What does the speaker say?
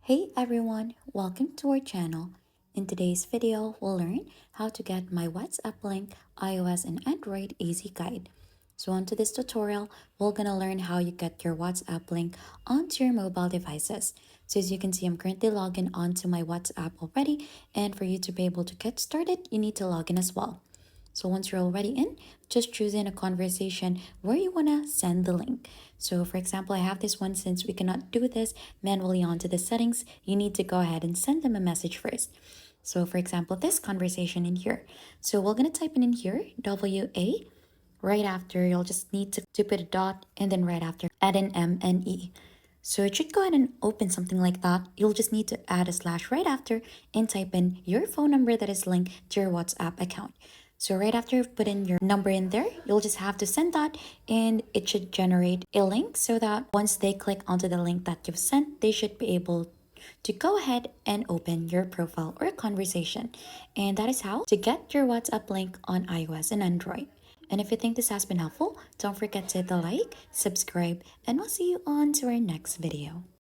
Hey everyone, welcome to our channel. In today's video, we'll learn how to get my WhatsApp link iOS and Android easy guide. So onto this tutorial, we're gonna learn how you get your WhatsApp link onto your mobile devices. So as you can see, I'm currently logged in onto my WhatsApp already, and for you to be able to get started, you need to log in as well. So once you're already in, just choose in a conversation where you want to send the link. So for example, I have this one. Since we cannot do this manually onto the settings, you need to go ahead and send them a message first. So for example, this conversation in here. So we're going to type in here, WA. Right after, you'll just need to put a dot, and then right after, add an M and E. So it should go ahead and open something like that. You'll just need to add a slash right after and type in your phone number that is linked to your WhatsApp account. So right after you've put in your number in there, you'll just have to send that, and it should generate a link so that once they click onto the link that you've sent, they should be able to go ahead and open your profile or conversation. And that is how to get your WhatsApp link on iOS and Android. And if you think this has been helpful, don't forget to hit the like, subscribe, and we'll see you on to our next video.